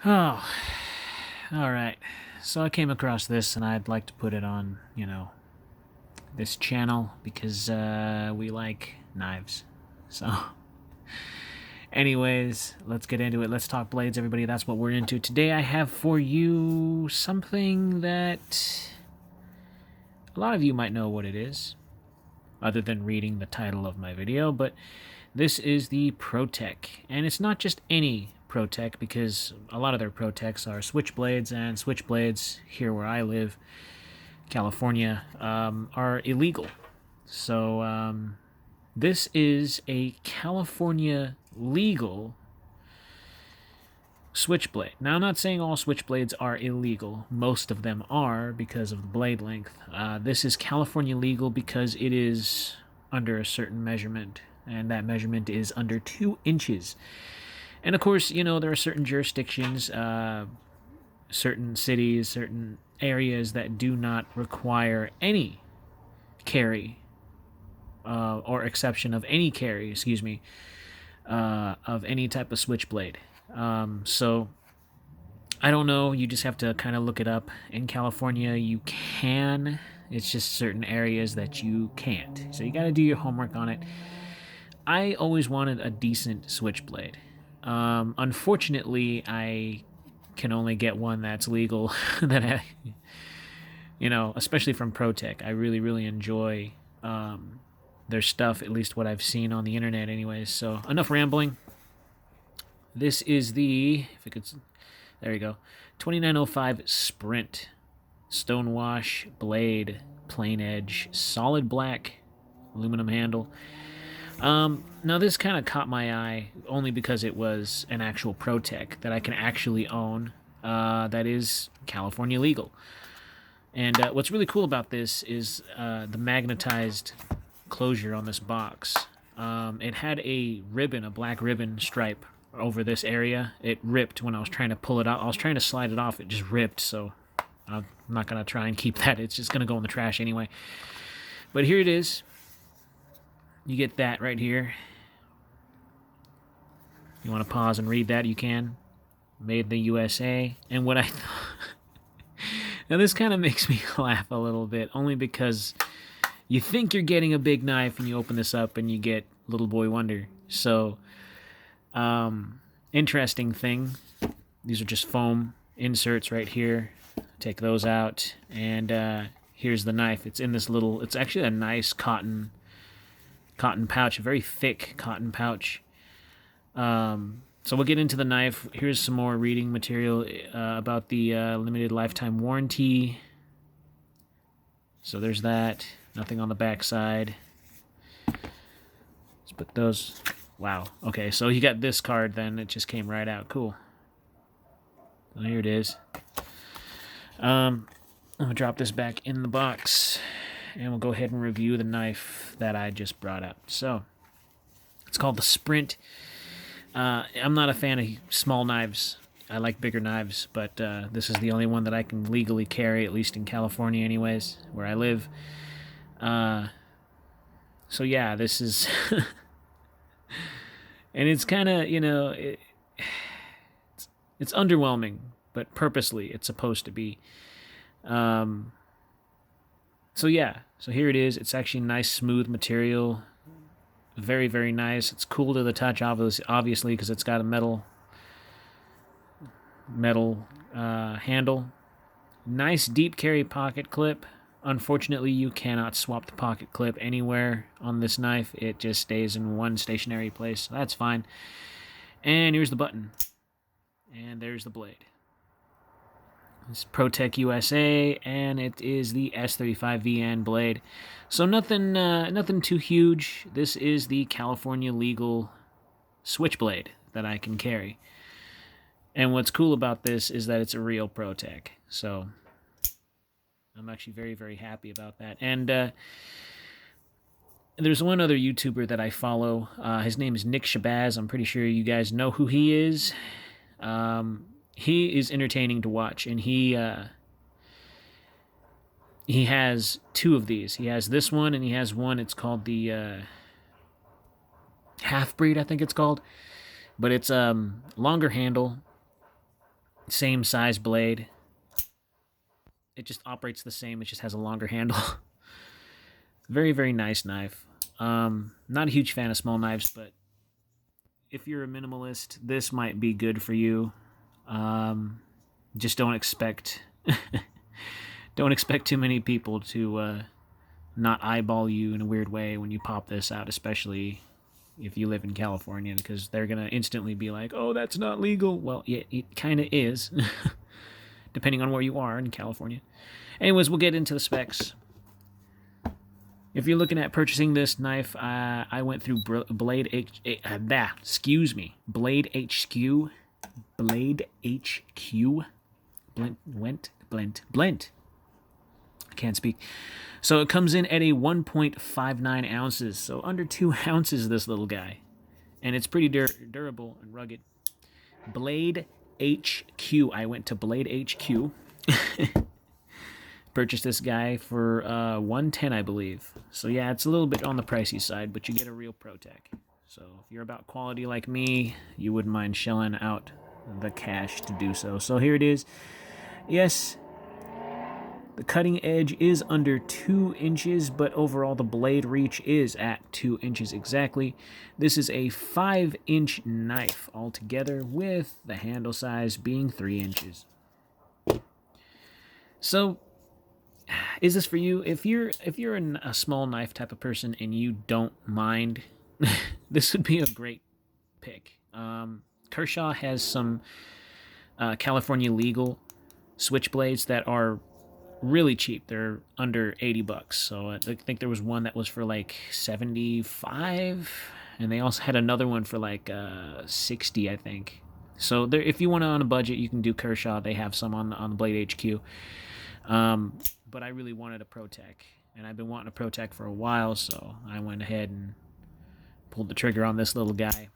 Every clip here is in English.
Oh, all right. So I came across this, and I'd like to put it on, this channel because we like knives. So, anyways, let's get into it. Let's talk blades, everybody. That's what we're into today. I have for you something that a lot of you might know what it is, other than reading the title of my video, but this is the ProTech, and it's not just any ProTech because a lot of their ProTechs are switchblades, and switchblades here where I live, California, are illegal. So this is a California legal switchblade. Now, I'm not saying all switchblades are illegal. Most of them are because of the blade length. This is California legal because it is under a certain measurement, and that measurement is under 2 inches. And of course, there are certain jurisdictions, certain cities, certain areas that do not require any carry or exception of any carry, of any type of switchblade. So I don't know. You just have to kind of look it up. In California, you can. It's just certain areas that you can't. So you got to do your homework on it. I always wanted a decent switchblade. Unfortunately, I can only get one that's legal. Especially from ProTech. I really, really enjoy their stuff, at least what I've seen on the internet, anyways. So enough rambling. This is there you go, 2905 Sprint Stonewash blade, plain edge, solid black, aluminum handle. Now this kind of caught my eye only because it was an actual ProTech that I can actually own, that is California legal. And what's really cool about this is the magnetized closure on this box. It had a black ribbon stripe over this area. It ripped when I was trying to pull it out. I was trying to slide it off. It just ripped, so I'm not going to try and keep that. It's just going to go in the trash anyway. But here it is. You get that right here. You want to pause and read that, you can. Made in the USA. And what I thought... Now this kind of makes me laugh a little bit, only because you think you're getting a big knife and you open this up and you get Little Boy Wonder. So, interesting thing. These are just foam inserts right here. Take those out, and here's the knife. It's in this little... It's actually a nice cotton pouch, a very thick cotton pouch. So we'll get into the knife. Here's some more reading material about the limited lifetime warranty. So there's that. Nothing on the back side. Let's put those... Wow. Okay, so you got this card then. It just came right out. Cool. So here it is. I'm going to drop this back in the box, and we'll go ahead and review the knife that I just brought up. So, it's called the Sprint. I'm not a fan of small knives. I like bigger knives, but this is the only one that I can legally carry, at least in California anyways, where I live. So yeah, this is... and it's kind of, it's underwhelming, but purposely it's supposed to be. So yeah, so here it is. It's actually nice, smooth material. Very, very nice. It's cool to the touch, obviously, because it's got a metal handle. Nice deep carry pocket clip. Unfortunately, you cannot swap the pocket clip anywhere on this knife. It just stays in one stationary place. So that's fine. And here's the button. And there's the blade. It's ProTech USA, and it is the S35VN blade. So nothing too huge. This is the California legal switchblade that I can carry. And what's cool about this is that it's a real ProTech. So I'm actually very, very happy about that. And there's one other YouTuber that I follow. His name is Nick Shabazz. I'm pretty sure you guys know who he is. He is entertaining to watch, and he has 2 of these. He has this one, and he has one. It's called the Half Breed, I think it's called, but it's longer handle, Same size blade. It just operates the same. It just has a longer handle. Very, very nice knife. Not a huge fan of small knives, but if you're a minimalist, this might be good for you. Just don't expect don't expect too many people to not eyeball you in a weird way when you pop this out, especially if you live in California, because they're gonna instantly be like, "Oh, that's not legal." Well, yeah, it kind of is, depending on where you are in California. Anyways, we'll get into the specs. If you're looking at purchasing this knife, I went through Blade HQ. Blend. I can't speak. So it comes in at a 1.59 ounces, so under 2 ounces, this little guy. And it's pretty durable and rugged. Blade HQ. I went to Blade HQ. Purchased this guy for $110, I believe. So yeah, it's a little bit on the pricey side, but you get a real ProTech. So if you're about quality like me, you wouldn't mind shelling out the cash to do so. So here it is. Yes, the cutting edge is under 2 inches, but overall the blade reach is at 2 inches exactly. This is a 5-inch knife altogether, with the handle size being 3 inches. So, is this for you? If you're a small knife type of person and you don't mind, this would be a great pick. Kershaw has some California legal switchblades that are really cheap. They're under $80. So I think there was one that was for like $75, and they also had another one for like $60, I think. So there, if you want to on a budget, you can do Kershaw. They have some on the Blade HQ. But I really wanted a ProTech, and I've been wanting a ProTech for a while, so I went ahead and pulled the trigger on this little guy.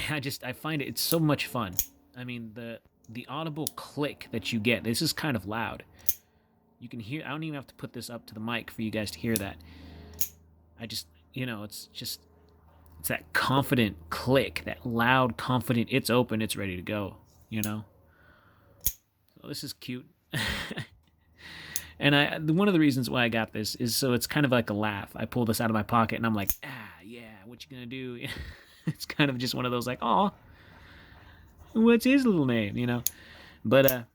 I find it's so much fun. I mean, the audible click that you get, this is kind of loud. You can hear, I don't even have to put this up to the mic for you guys to hear that. It's that confident click, that loud, confident, it's open, it's ready to go, So this is cute. And one of the reasons why I got this is so it's kind of like a laugh. I pull this out of my pocket and I'm like, yeah, what you gonna do? It's kind of just one of those like, oh, what's his little name, But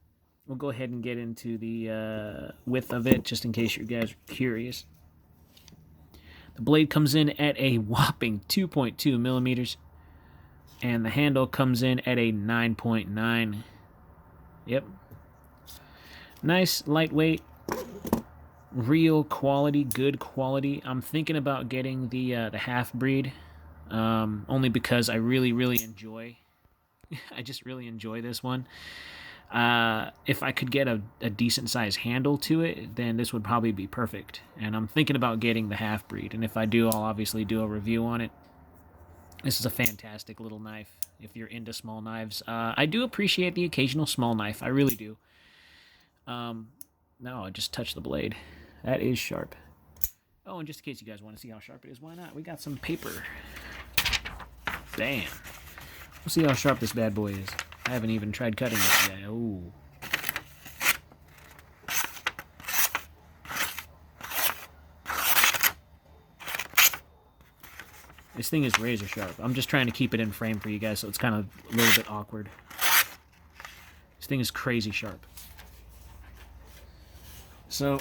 we'll go ahead and get into the width of it, just in case you guys are curious. The blade comes in at a whopping 2.2 millimeters, and the handle comes in at a 9.9. Yep. Nice, lightweight, real quality, good quality. I'm thinking about getting the half-breed, only because I really, really enjoy... I just really enjoy this one. If I could get a decent-sized handle to it, then this would probably be perfect. And I'm thinking about getting the half-breed, and if I do, I'll obviously do a review on it. This is a fantastic little knife if you're into small knives. I do appreciate the occasional small knife. I really do. No, I just touched the blade. That is sharp. Oh, and just in case you guys want to see how sharp it is, why not? We got some paper. Bam. We'll see how sharp this bad boy is. I haven't even tried cutting it yet. Oh. This thing is razor sharp. I'm just trying to keep it in frame for you guys, so it's kind of a little bit awkward. This thing is crazy sharp. So,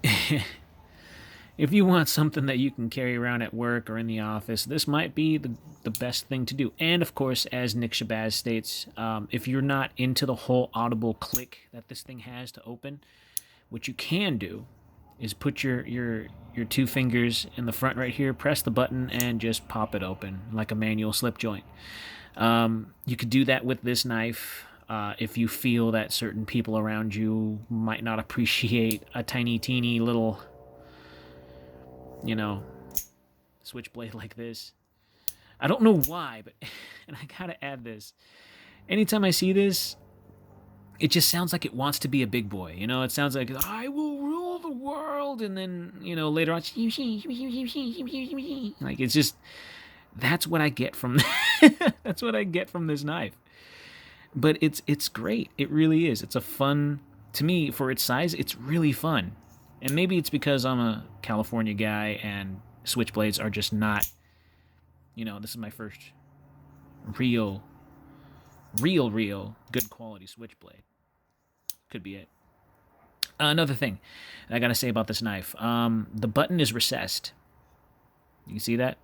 if you want something that you can carry around at work or in the office, this might be the best thing to do. And, of course, as Nick Shabazz states, if you're not into the whole audible click that this thing has to open, what you can do is put your 2 fingers in the front right here, press the button, and just pop it open like a manual slip joint. You could do that with this knife. If you feel that certain people around you might not appreciate a tiny, teeny little, switchblade like this. I don't know why, but, and I gotta add this. Anytime I see this, it just sounds like it wants to be a big boy. It sounds like, I will rule the world, and then, later on, like, it's just, that's what I get from, that's what I get from this knife. but it's great. It really is. It's a fun, to me, for its size, it's really fun. And maybe it's because I'm a California guy and switchblades are just not, this is my first real good quality switchblade. Could be it. Another thing I gotta say about this knife, the button is recessed. You can see that?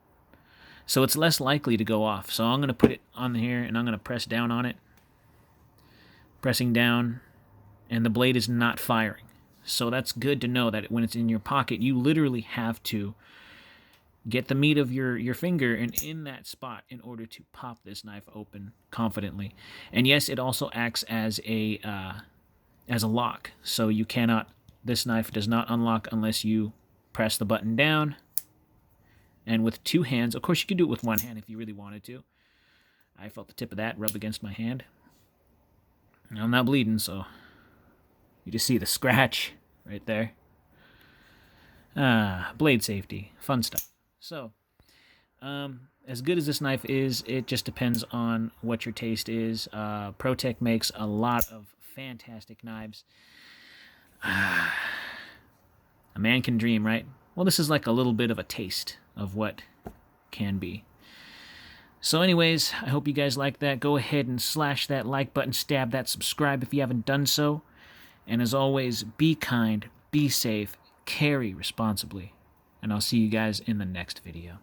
So it's less likely to go off. So I'm gonna put it on here and I'm gonna press down on it. Pressing down, and the blade is not firing. So that's good to know that when it's in your pocket, you literally have to get the meat of your finger and in that spot in order to pop this knife open confidently. And yes, it also acts as a lock. So you cannot, this knife does not unlock unless you press the button down. And with two hands, of course you could do it with one hand if you really wanted to. I felt the tip of that rub against my hand. I'm not bleeding, so you just see the scratch right there. Blade safety, fun stuff. So, as good as this knife is, it just depends on what your taste is. ProTech makes a lot of fantastic knives. A man can dream, right? Well, this is like a little bit of a taste of what can be. So anyways, I hope you guys like that. Go ahead and slash that like button, stab that subscribe if you haven't done so. And as always, be kind, be safe, carry responsibly. And I'll see you guys in the next video.